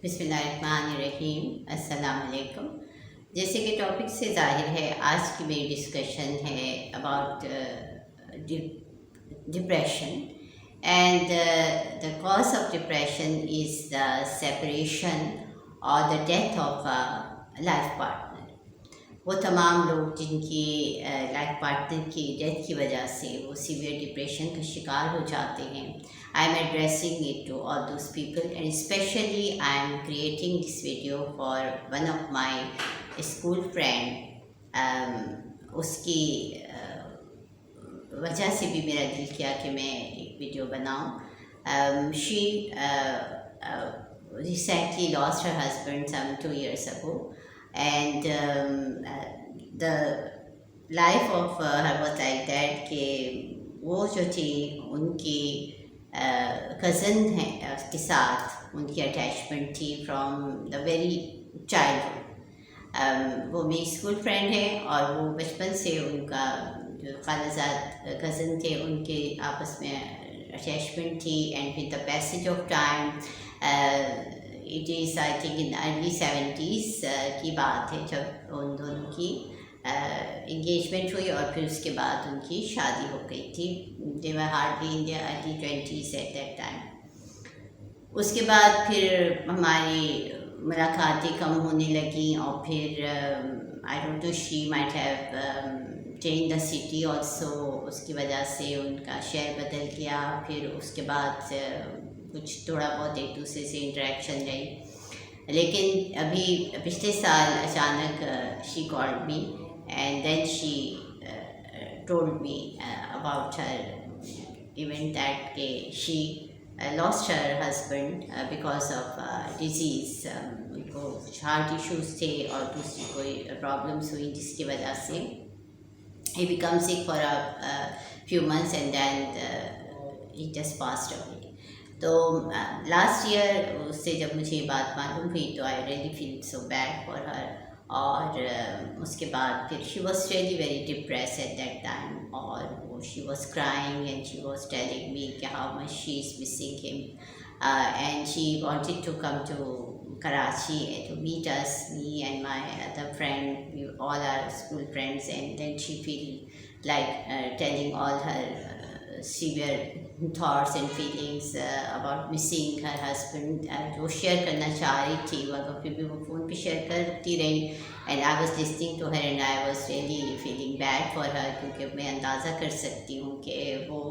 بسم اللہ الرحمن الرحیم، السلام علیکم۔ جیسے کہ ٹاپک سے ظاہر ہے، آج کی میری ڈسکشن ہے about depression and the cause of depression is the separation اور the death of life partner. وہ تمام لوگ جن کی لائف پارٹنر کی ڈیتھ کی وجہ سے وہ سیویئر ڈپریشن کا شکار ہو جاتے ہیں، I am addressing it to all those people, and especially I am creating this video for one of my school friend. اس کی وجہ سے بھی میرا دل کیا کہ میں ایک ویڈیو بناؤں۔ She recently lost her husband some 2 years ago, and the life of her was like that کہ وہ جو تھی ان کی کزن ہیں کے ساتھ ان کی اٹیچمنٹ تھی فرام دا ویری چائلڈہڈ۔ وہ میری اسکول فرینڈ ہے اور وہ بچپن سے ان کا جو خالہ زاد کزن تھے ان کے آپس میں اٹیچمنٹ تھی، and with the passage of time it is I think in early 70s کی بات ہے جب ان دونوں کی انگیجمنٹ ہوئی اور پھر اس کے بعد ان کی شادی ہو گئی تھی۔ they were hardly in their early 20s at that time۔ اس کے بعد پھر ہماری ملاقاتیں کم ہونے لگیں اور پھر I don't know she might have changed the city also، اس کی وجہ سے ان کا شہر بدل گیا، پھر اس کے بعد کچھ تھوڑا بہت ایک دوسرے سے انٹریکشن رہی، لیکن ابھی پچھلے سال اچانک she called me and then she told me about her event that she lost her husband because of disease۔ ان کو ہارٹ ایشوز تھے اور دوسری کوئی پرابلمس ہوئی جس کی وجہ سے he became sick for a few months and then he just passed away۔ تو لاسٹ ایئر اس سے جب مجھے یہ بات معلوم ہوئی تو I really feel so bad for her، اور اس کے بعد پھر she was really very depressed at that time، اور she was crying and she was telling me how much she is missing him، and she wanted to come to Karachi to meet us, me and my other friend, we all are school friends، and then she feel like telling all her severe thoughts and feelings about missing her husband، جو share کرنا چاہ رہی تھی مگر پھر بھی وہ phone پہ شیئر کرتی رہی، and I was listening to her and I was really feeling bad for her، کیونکہ میں اندازہ کر سکتی ہوں کہ وہ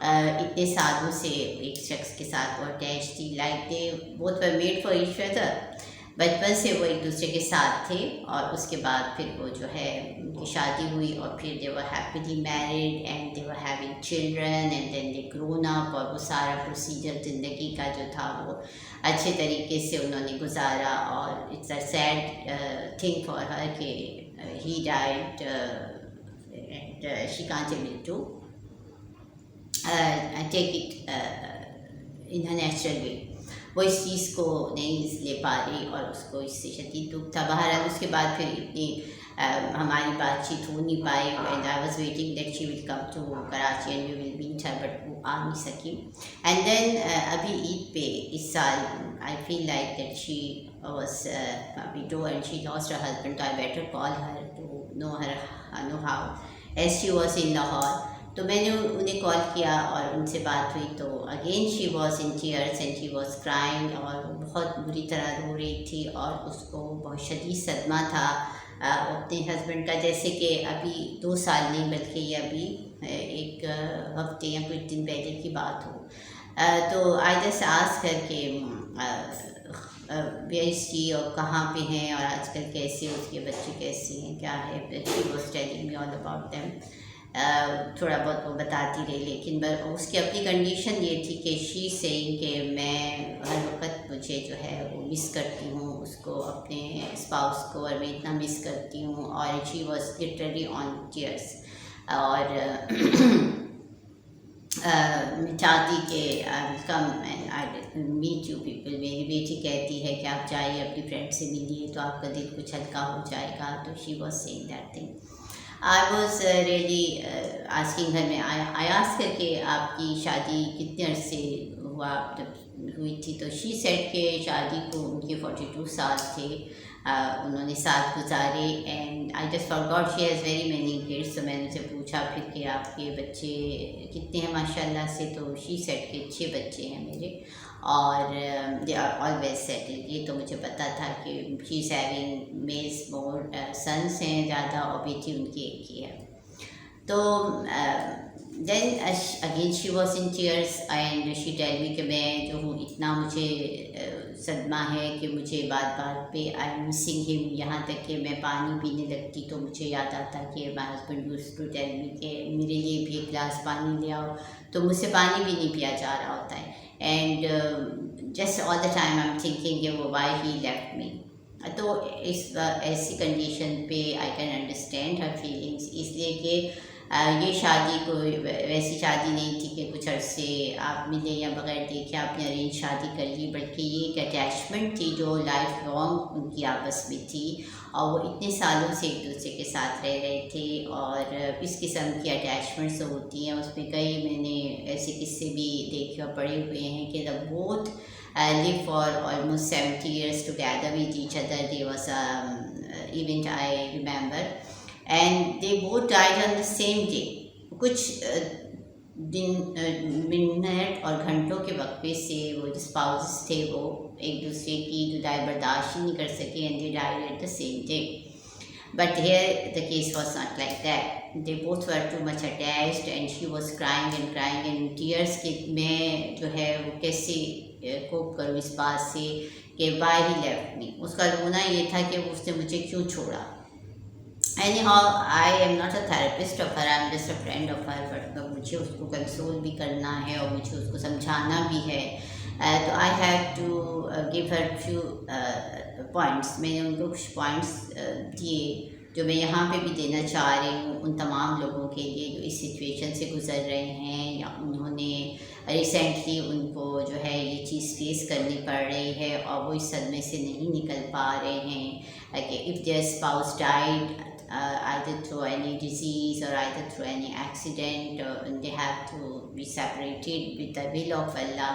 اتنے سالوں سے ایک شخص کے ساتھ وہ اٹیچ تھی، like they both were made for each other، بچپن سے وہ ایک دوسرے کے ساتھ تھے، اور اس کے بعد پھر وہ جو ہے ان کی شادی ہوئی اور پھر they were happily married and they were having children and then they grown up، اور وہ سارا پروسیجر زندگی کا جو تھا وہ اچھے طریقے سے انہوں نے گزارا، اور it's a sad thing for her کہ he died and she can't able to take it in a natural way۔ وہ اس چیز کو نہیں لے پا رہی اور اس کو اس سے شدید دکھ تھا۔ بہرحال اس کے بعد پھر اتنی ہماری بات چیت ہو نہیں پائی، and I was waiting that she will come to Karachi and we will meet her, but وہ آ نہیں سکی۔ اینڈ دین ابھی عید پہ اس سال I feel like that she was widow and she lost her husband، so I better call her to know how as she was in Lahore۔ تو میں نے انہیں کال کیا اور ان سے بات ہوئی تو again she was in tears and she was crying, اور وہ بہت بری طرح رو رہی تھی اور اس کو بہت شدید صدمہ تھا اپنے ہسبینڈ کا، جیسے کہ ابھی 2 سال نہیں بلکہ یہ ابھی 1 ہفتے یا کچھ دن پہلے کی بات ہو۔ تو آئی جسٹ آسک کر کے ویئر از شی، اور کہاں پہ ہیں اور آج کل کیسے اس کے بچے کیسے ہیں کیا ہے، she was telling me all about them. تھوڑا بہت وہ بتاتی رہی، لیکن اس کی اپنی کنڈیشن یہ تھی کہ شی سیئنگ کہ میں ہر وقت مجھے جو ہے وہ مس کرتی ہوں اس کو، اپنے اسپاؤس کو، اور میں اتنا مس کرتی ہوں، اور she was literally on tears, اور میں چاہتی کہ I will come and I meet you people. میری بیٹی کہتی ہے کہ آپ جائیے اپنی فرینڈ سے ملیے تو آپ کا دل کچھ ہلکا ہو جائے گا، تو she was seeing that thing. I was really asking her, میں I asked کر کے آپ کی شادی کتنے عرصے ہوا جب ہوئی تھی، تو she said کہ شادی کو ان کے 42 سال تھے، انہوں نے ساتھ گزارے. And I just forgot she has very many kids. تو میں نے ان سے پوچھا پھر کہ آپ کے بچے کتنے ہیں ماشاء اللہ سے، تو she said کہ 6 بچے ہیں میرے، اور they are always settled. یہ تو مجھے پتا تھا کہ she is having males more sons ہیں زیادہ، اور بیٹی ان کی ایک ہی ہے. تو then again she was in tears and she tell me کہ میں جو ہوں اتنا مجھے صدمہ ہے کہ مجھے بات بات پہ I am missing him. یہاں تک کہ میں پانی پینے لگتی تو مجھے یاد آتا کہ my husband used to tell me کہ میرے لیے بھی ایک گلاس پانی لے آؤ، تو مجھ سے پانی بھی نہیں پیا جا رہا ہوتا ہے. And just all the time I'm thinking کہ why he left me. تو اس ایسی کنڈیشن پہ I can understand her feelings، اس لیے کہ یہ شادی کوئی ویسی شادی نہیں تھی کہ کچھ عرصے آپ ملے یا بغیر دیکھے آپ نے ارینج شادی کر لی، بلکہ یہ ایک اٹیچمنٹ تھی جو لائف لانگ ان کی آپس میں تھی، اور وہ اتنے سالوں سے ایک دوسرے کے ساتھ رہ رہے تھے. اور اس قسم کی اٹیچمنٹس ہوتی ہیں، اس میں کئی میں نے ایسے قصے بھی دیکھے اور پڑھے ہوئے ہیں کہ the both live for almost 70 years together with each other. There was a event I remember and they both died on the same day. کچھ منٹ اور گھنٹوں کے وقفے سے وہ جو اسپاؤسز تھے وہ ایک دوسرے کی جدائی برداشت ہی نہیں کر سکے and they died at the same day. But here the case was not like that. They both were too much attached and she was crying and crying and tears کہ میں جو ہے وہ کیسے کوپ کروں اس بات سے کہ why he left me. اس کا رونا یہ تھا کہ اس نے مجھے کیوں چھوڑا. Anyhow, I am not a therapist of her, I am just a friend of her, but مجھے اس کو کنسول بھی کرنا ہے اور مجھے اس کو سمجھانا بھی ہے. تو I have to give her few points. میں نے ان کو کچھ پوائنٹس دیے جو میں یہاں پہ بھی دینا چاہ رہی ہوں ان تمام لوگوں کے لیے جو اس سچویشن سے گزر رہے ہیں یا انہوں نے ریسنٹلی ان کو جو ہے یہ چیز فیس کرنی پڑ رہی ہے اور وہ اس صدمے سے نہیں نکل پا رہے ہیں کہ if their spouse died either through any disease or either through any accident, and they have to be separated with the will of Allah.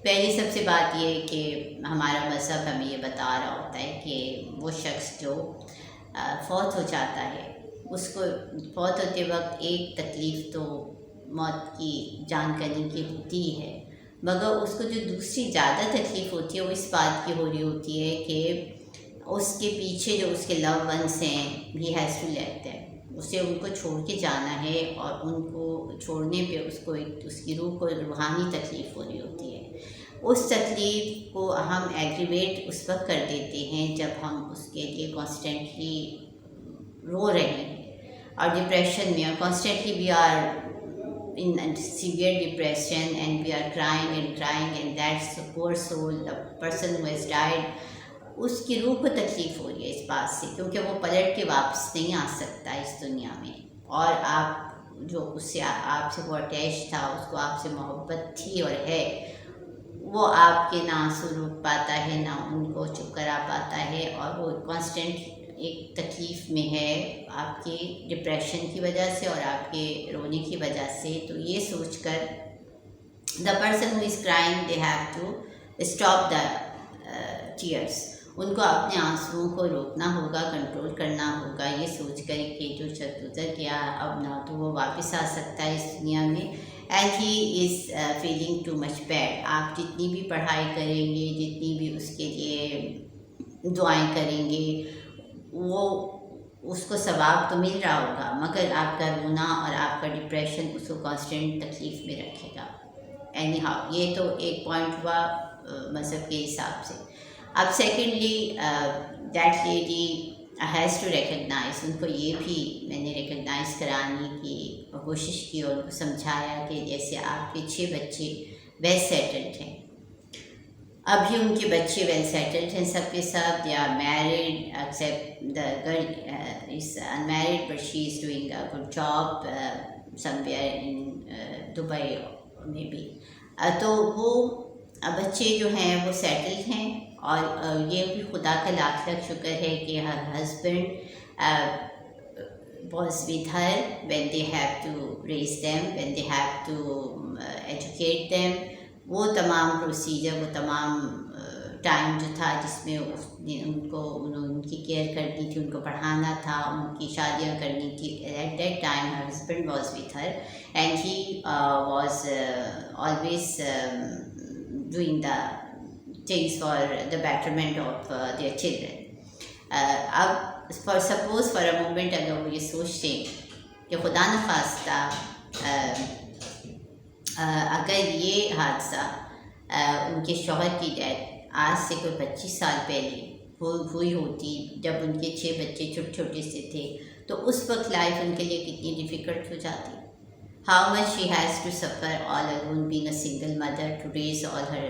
پہلی سب سے بات یہ کہ ہمارا مذہب ہمیں یہ بتا رہا ہوتا ہے کہ وہ شخص جو فوت ہو جاتا ہے اس کو فوت ہوتے وقت ایک تکلیف تو موت کی جان کرنے کی ہوتی ہے، مگر اس کو جو دوسری زیادہ تکلیف ہوتی ہے وہ اس بات کی ہو رہی ہوتی ہے کہ اس کے پیچھے جو اس کے لو ونس ہیں he has to let them, اسے ان کو چھوڑ کے جانا ہے اور ان کو چھوڑنے پہ اس کو اس کی روح کو روحانی تکلیف ہو رہی ہوتی ہے. اس تکلیف کو ہم ایگریویٹ اس وقت کر دیتے ہیں جب ہم اس کے لیے کانسٹنٹلی رو رہے ہیں اور ڈپریشن میں، اور constantly we are in severe depression and we are crying and that's the poor soul, the person who has died، اس کی روح کو تکلیف ہو رہی ہے اس بات سے کیونکہ وہ پلٹ کے واپس نہیں آ سکتا اس دنیا میں، اور آپ جو اس سے آپ سے وہ اٹیچ تھا، اس کو آپ سے محبت تھی اور ہے، وہ آپ کے نہ آنسو روک پاتا ہے نہ ان کو چپ کرا پاتا ہے، اور وہ کانسٹنٹ ایک تکلیف میں ہے آپ کے ڈپریشن کی وجہ سے اور آپ کے رونے کی وجہ سے. تو یہ سوچ کر the person who is crying they have to stop the tears, ان کو اپنے آنسوؤں کو روکنا ہوگا، کنٹرول کرنا ہوگا، یہ سوچ کر کہ جو شخص گزر گیا اب نہ تو وہ واپس آ سکتا ہے اس دنیا میں، and he is feeling too much bad. آپ جتنی بھی پڑھائی کریں گے، جتنی بھی اس کے لیے دعائیں کریں گے، وہ اس کو ثواب تو مل رہا ہوگا، مگر آپ کا رونا اور آپ کا ڈپریشن اس کو کانسٹنٹ تکلیف میں رکھے گا. اینی ہاؤ، یہ تو ایک پوائنٹ ہوا مذہب کے حساب سے. اب secondly that lady has to recognise, ان کو یہ بھی میں نے ریکگنائز کرانے کی کوشش کی اور ان کو سمجھایا کہ جیسے آپ کے 6 بچے ویل سیٹلڈ ہیں، ابھی ان کے بچے ویل سیٹلڈ ہیں سب کے سب، they are married except the girl is unmarried but she is doing a good job somewhere in Dubai میں بھی. تو وہ بچے جو ہیں وہ سیٹلڈ ہیں، اور یہ بھی خدا کا لاکھ لاکھ شکر ہے کہ her husband was with her when they have to raise them, when they have to educate them. وہ تمام پروسیجر، وہ تمام ٹائم جو تھا جس میں ان کی کیئر کرنی تھی، ان کو پڑھانا تھا، ان کی شادیاں کرنی تھی. At that time her husband was with her and he was always doing the things for the betterment of their children. اب فار اے مومنٹ اگر وہ یہ سوچتے کہ خدا نخواستہ اگر یہ حادثہ ان کے شوہر کی ڈیتھ آج سے کوئی 25 سال پہلے ہوئی ہوتی، جب ان کے 6 بچے چھوٹے چھوٹے سے تھے، تو اس وقت لائف ان کے لیے کتنی ڈیفیکلٹ ہو جاتی. How much she has to suffer all alone being a single mother to raise all her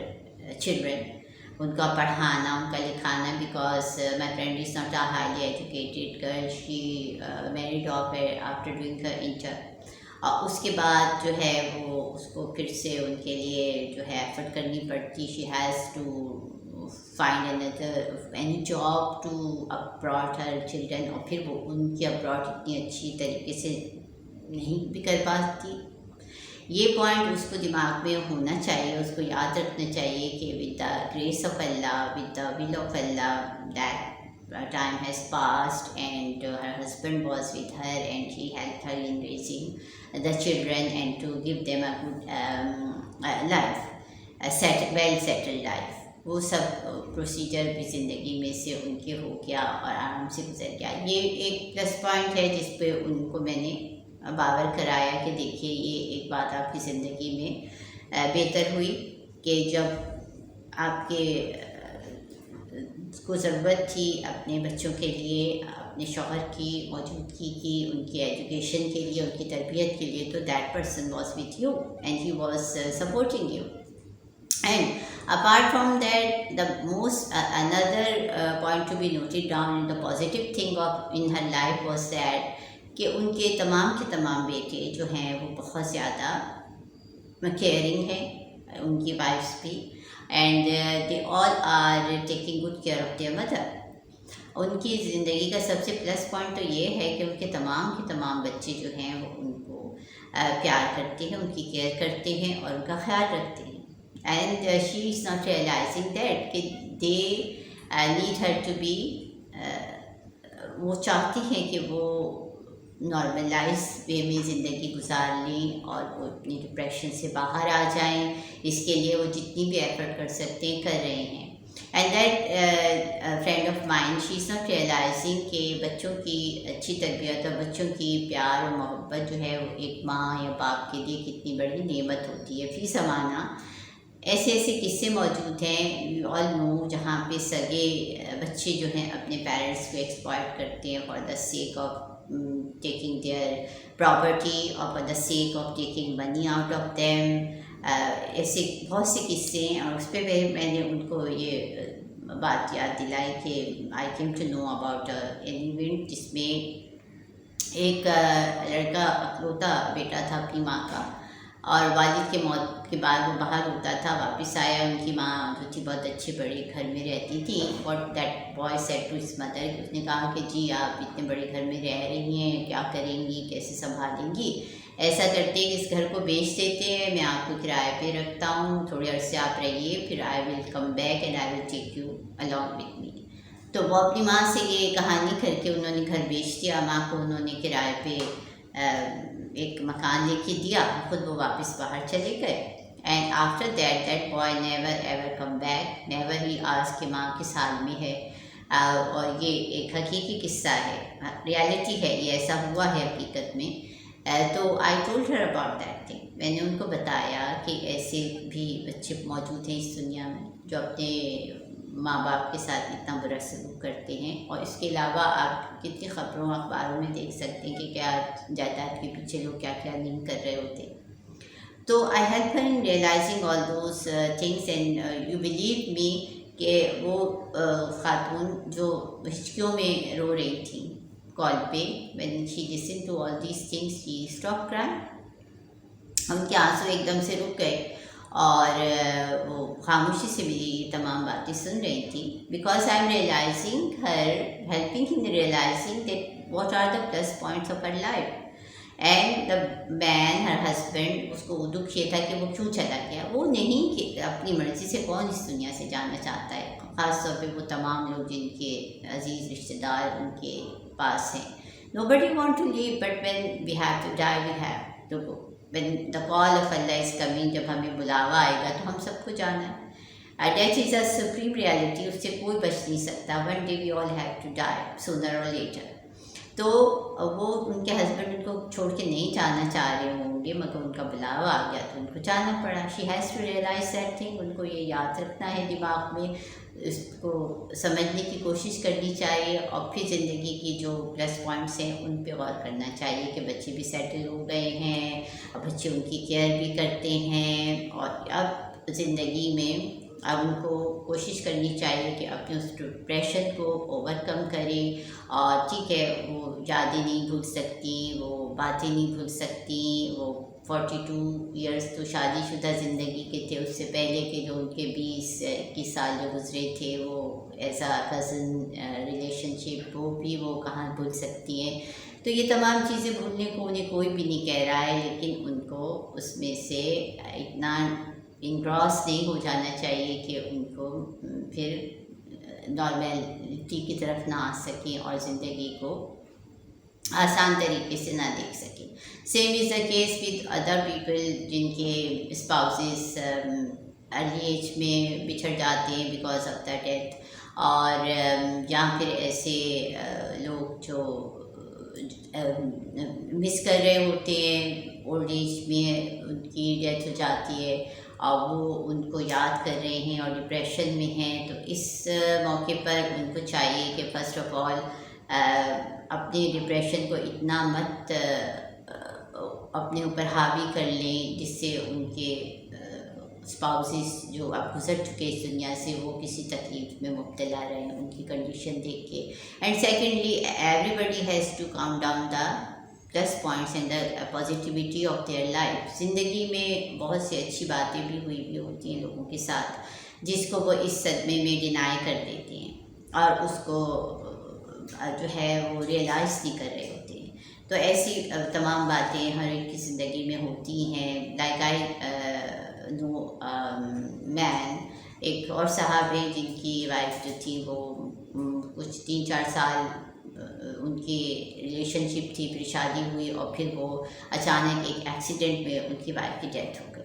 children. ان کا پڑھانا، ان کا لکھانا، because my friend is not a highly educated girl. She married off after doing her inter. اور اس کے بعد جو ہے وہ اس کو پھر سے ان کے لیے جو ہے ایفرٹ کرنی پڑتی. She has to find another any job to abroad her children. اور پھر وہ ان کی abroad اتنی اچھی طریقے سے نہیں بھی کر پاتی. یہ پوائنٹ اس کو دماغ میں ہونا چاہیے، اس کو یاد رکھنا چاہیے کہ with the grace of Allah, with the will of Allah, that time has passed and her husband was with her and he helped her in raising the children and to give them a good life, a well settled life. وہ سب procedure بھی زندگی میں سے ان کے ہو گیا اور آرام سے گزر گیا. یہ ایک پلس پوائنٹ ہے جس پہ ان کو میں نے باور کرایا کہ دیکھیے یہ ایک بات آپ کی زندگی میں بہتر ہوئی کہ جب آپ کے کو ضرورت تھی اپنے بچوں کے لیے، اپنے شوہر کی موجودگی کی، ان کی ایجوکیشن کے لیے، ان کی تربیت کے لیے، تو that person was with you and he was supporting you. And apart from that, the most another point to be noted down, and the positive thing in her life was that کہ ان کے تمام بیٹے جو ہیں وہ بہت زیادہ caring ہیں، ان کی وائفس بھی، and they all are taking good care of their mother. ان کی زندگی کا سب سے پلس پوائنٹ تو یہ ہے کہ ان کے تمام بچے جو ہیں وہ ان کو پیار کرتے ہیں، ان کی کیئر کرتے ہیں اور ان کا خیال رکھتے ہیں. And she is not realising that کہ they need her to be, وہ چاہتی ہیں کہ وہ نارملائز وے میں زندگی گزار لیں اور وہ اپنی ڈپریشن سے باہر آ جائیں. اس کے لیے وہ جتنی بھی ایفرٹ کر سکتے ہیں کر رہے ہیں. And that frame of mind she is not realising کہ بچوں کی اچھی تربیت اور بچوں کی پیار اور محبت جو ہے وہ ایک ماں یا باپ کے لیے کتنی بڑی نعمت ہوتی ہے. فی زمانہ ایسے قصے موجود ہیں، یو آل نو، جہاں پہ سگے بچے جو ہیں اپنے پیرنٹس کو ایکسپلائٹ کرتے ہیں for the sake of taking their property or for the sake of taking money out of them. ایسے بہت سے قصے ہیں، اور اس پہ میں نے ان کو یہ بات یاد دلائی کہ I came to know about an event جس میں ایک لڑکا اکلوتا بیٹا تھا اپنی ماں کا، اور والد کے موت کے بعد وہ باہر ہوتا تھا، واپس آیا. ان کی ماں جو تھی بہت اچھے بڑے گھر میں رہتی تھی. What that boy said to his mother, اس نے کہا کہ جی آپ اتنے بڑے گھر میں رہ رہی ہیں، کیا کریں گی، کیسے سنبھالیں گی؟ ایسا کرتے ہیں کہ اس گھر کو بیچ دیتے ہیں، میں آپ کو کرائے پہ رکھتا ہوں، تھوڑے عرصے آپ رہیے، پھر I will come back and I will take you along with me. تو وہ اپنی ماں سے یہ کہانی کر کے انہوں نے گھر بیچ دیا. ماں کو انہوں نے کرائے پہ ایک مکان لے کے دیا، خود وہ واپس باہر چلے گئے. And after that boy never ever come back, never ہی آج کے ماں کس حال میں ہے. اور یہ ایک حقیقی قصہ ہے، ریالٹی ہے، یہ ایسا ہوا ہے حقیقت میں. تو I told Hare about that thing. میں نے ان کو بتایا کہ ایسے بھی بچے موجود ہیں اس دنیا میں جو اپنے ماں باپ کے ساتھ اتنا برا سلوک کرتے ہیں. اور اس کے علاوہ آپ کتنی خبروں اخباروں میں دیکھ سکتے ہیں کہ کیا جائیداد کے پیچھے لوگ کیا نہیں کر رہے ہوتے. تو I help her in realising all those things. And you believe me کہ وہ خاتون جو ہچکیوں میں رو رہی تھیں کال پہ، when she listened to all these things she stopped crying. ان کے آنسو ایک دم سے رک گئے اور وہ خاموشی سے میری یہ تمام باتیں سن رہی تھی. Because I am realising her, helping in realising that what are the plus points of her life. And the man her husband اس کو دکھ یہ تھا کہ وہ کیوں چلا گیا. وہ نہیں کہ اپنی مرضی سے کون اس دنیا سے جانا چاہتا ہے, خاص طور پہ وہ تمام لوگ جن کے عزیز رشتہ دار ان کے پاس ہیں. Nobody want to leave, but when we have to die, we have to go. When the call of Allah is coming, جب ہمیں بلاوا آئے گا تو ہم سب کو جانا ہے. Death is a supreme reality, اس سے کوئی بچ نہیں سکتا. One day we all have to die, sooner or later. تو وہ ان کے ہسبینڈ ان کو چھوڑ کے نہیں جانا چاہ رہے ہوں گے, مگر ان کا بلاوا آ گیا تو ان کو جانا پڑا. She has to realise that thing. ان کو یہ یاد رکھنا ہے دماغ میں, اس کو سمجھنے کی کوشش کرنی چاہیے, اور پھر زندگی کی جو پلس پوائنٹس ہیں ان پہ غور کرنا چاہیے کہ بچے بھی سیٹل ہو گئے ہیں, اور بچے ان کی کیئر بھی کرتے ہیں, اور اب زندگی میں اب ان کو کوشش کرنی چاہیے کہ اپنے اس ڈپریشن کو اوور کم کریں. اور ٹھیک ہے, وہ یادیں نہیں بھول سکتی, وہ باتیں نہیں بھول سکتی. وہ 42 ایئرس تو شادی شدہ زندگی کے تھے, اس سے پہلے کے جو ان کے 20-21 سال جو گزرے تھے وہ ایز اے کزن ریلیشن شپ, وہ بھی وہ کہاں بھول سکتی ہیں. تو یہ تمام چیزیں بھولنے کو انہیں کوئی بھی نہیں کہہ رہا ہے, لیکن ان کو اس میں سے اتنا انگراس نہیں ہو جانا چاہیے کہ ان کو پھر نارملٹی کی طرف نہ آ سکیں اور زندگی کو آسان طریقے سے نہ دیکھ سکیں. Same is the case with other people جن کے اسپاؤسز ارلی ایج میں بچھڑ جاتے ہیں بیکاز آف دا ڈیتھ, اور یا پھر ایسے لوگ جو مس کر رہے ہوتے ہیں, اولڈ ایج میں ان کی ڈیتھ ہو جاتی ہے اور وہ ان کو یاد کر رہے ہیں اور ڈپریشن میں ہیں. تو اس موقع پر ان کو چاہیے کہ فرسٹ آف آل اپنے ڈپریشن کو اتنا مت اپنے اوپر حاوی کر لیں جس سے ان کے اسپاؤسز جو اب گزر چکے اس دنیا سے وہ کسی تکلیف میں مبتلا رہیں ان کی کنڈیشن دیکھ کے. And secondly everybody has to calm down the plus points and the positivity of their life. زندگی میں بہت سی اچھی باتیں بھی ہوئی ہوتی ہیں لوگوں کے ساتھ, جس کو وہ اس صدمے میں ڈینائی کر دیتے ہیں اور اس کو جو ہے وہ ریئلائز نہیں کر رہے ہوتے ہیں. تو ایسی تمام باتیں ہر ایک کی زندگی میں ہوتی ہیں. لائک آئی نو مین, ایک اور صاحب ہیں جن کی وائف جو تھی وہ کچھ 3-4 سال ان کی ریلیشن شپ تھی, پھر شادی ہوئی اور پھر وہ اچانک ایک ایکسیڈنٹ میں ان کی وائف کی ڈیتھ ہو گئی.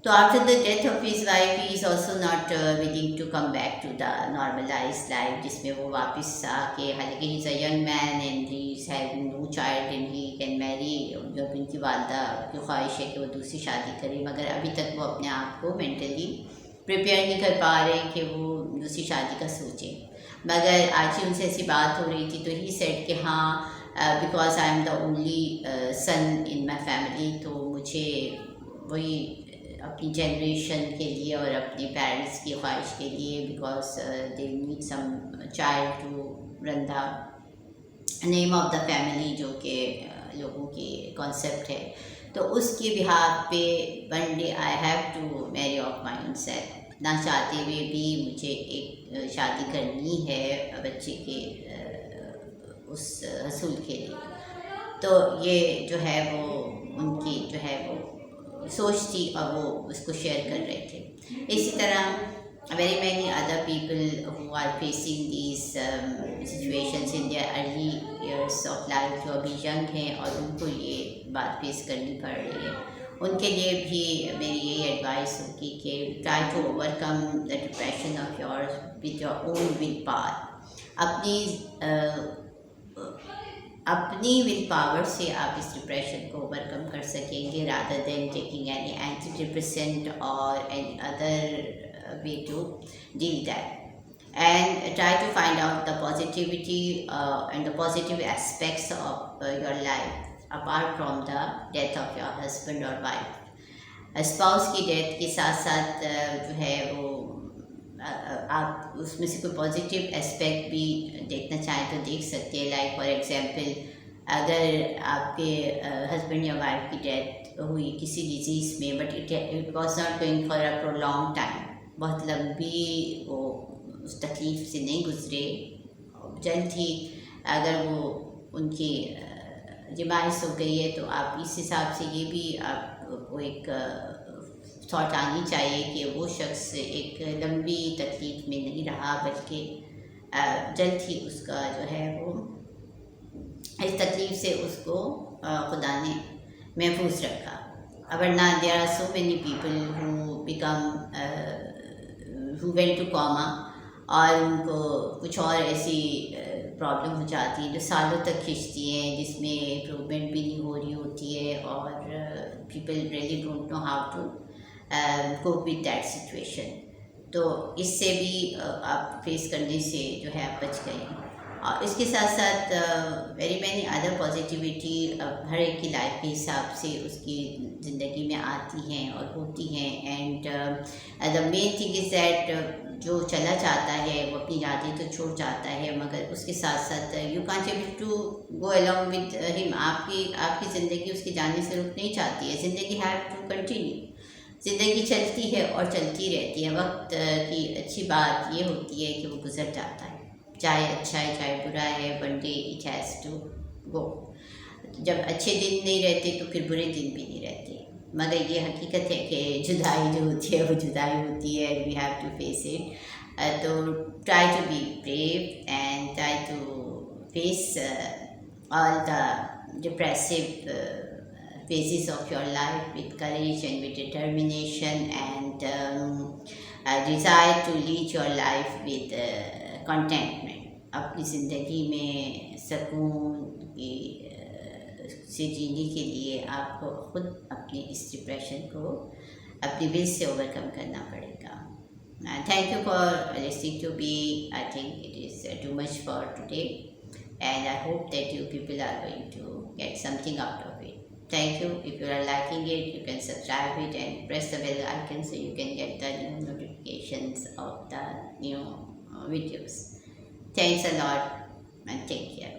تو after the death of his wife he is also not willing to come back to the normalise life, جس میں وہ واپس آ کے, حالانکہ he is a young man and he is having no child and he can marry, جب ان کی والدہ کی خواہش ہے کہ وہ دوسری شادی کرے, مگر ابھی تک وہ اپنے آپ کو مینٹلی پریپیئر نہیں کر پا رہے کہ وہ دوسری شادی کا سوچیں. مگر آج ہی ان سے ایسی بات ہو رہی تھی تو ہی سیڈ کہ ہاں because I M the only son in my family, تو مجھے وہی اپنی جنریشن کے لیے اور اپنے پیرنٹس کی خواہش کے لیے, because they need some child to run the name of the family, جو کہ لوگوں کی کانسیپٹ ہے. تو اس کے بہاف پہ one day I have to marry of my own self, نہ چاہتے ہوئے بھی مجھے ایک شادی کرنی ہے بچے کے اس حصول کے لیے. تو یہ جو ہے وہ ان کی جو ہے وہ سوچ تھی اور وہ اس کو شیئر کر رہے تھے. اسی طرح very many other people who are facing these situations in their early years of life, جو ابھی ینگ ہیں اور ان کو یہ بات فیس کرنی پڑ رہی ہے. ان کے لیے بھی میری یہی ایڈوائس ہوگی کہ try to overcome the depression of yours with your own willpower. اپنی ول پاور سے آپ اس ڈپریشن کو اوور کم کر سکیں گے, rather than taking any antidepressant اور any other way to deal that. And try to find out the positivity and the positive aspects of your life apart from the death of your husband or wife. Spouse کی death کے ساتھ ساتھ جو ہے وہ آپ اس میں سے کوئی پازیٹیو اسپیکٹ بھی دیکھنا چاہیں تو دیکھ سکتے ہیں. لائک فار ایگزامپل, اگر آپ کے ہسبینڈ یا وائف کی ڈیتھ ہوئی کسی ڈیزیز میں, but it was not going for a prolonging time, بہت لمبی وہ اس تکلیف سے نہیں گزرے, جلد ہی اگر وہ ان کی ڈیمائز ہو گئی ہے، تو آپ اس حساب سے یہ بھی آپ کو ایک تھاٹ آنی چاہیے کہ وہ شخص ایک لمبی تکلیف میں نہیں رہا، بلکہ جلد ہی اس کا جو ہے وہ اس تکلیف سے اس کو خدا نے محفوظ رکھا. ورنہ there are so many people who become who went to coma اور ان کو کچھ اور ایسی پرابلم ہو جاتی ہے جو سالوں تک کھنچتی ہیں، جس میں امپروومنٹ بھی نہیں ہو رہی ہوتی ہے، اور people really don't know how to cope with that situation. تو اس سے بھی آپ فیس کرنے سے جو ہے آپ بچ گئے ہیں. اور اس کے ساتھ ساتھ ویری مینی ادر پازیٹیوٹی ہر ایک کی لائف کے حساب سے اس کی زندگی میں آتی ہیں اور ہوتی ہیں. And the main thing is that جو چلا جاتا ہے وہ اپنی یادیں تو چھوڑ جاتا ہے، مگر اس کے ساتھ ساتھ you can't able to go along with him. آپ کی زندگی اس کے جانے سے رک نہیں چاہتی ہے. زندگی ہیو ٹو کنٹینیو. زندگی چلتی ہے اور چلتی رہتی ہے. وقت کی اچھی بات یہ ہوتی ہے کہ وہ گزر جاتا ہے، چاہے اچھا ہے چاہے برا ہے. One day it has to go. جب اچھے دن نہیں رہتے تو پھر برے دن بھی نہیں رہتے. مگر یہ حقیقت ہے کہ جدائی جو ہوتی ہے وہ جدائی ہوتی ہے. We have to face it. تو try to be brave and try to face all the depressive phases of your life with courage and with determination and desire to lead your life with contentment. اپنی زندگی میں سکون کی سے جینے کے لیے آپ کو خود اپنے اس ڈپریشن کو اپنی ول سے اوور کم کرنا پڑے گا. Thank you for listening to me. I think it is too much for today, and I hope that you people are going to get something out of it. Thank you. If you are liking it, you can subscribe it and press the bell icon so you can get the new notifications of the new videos. Thanks a lot and take care.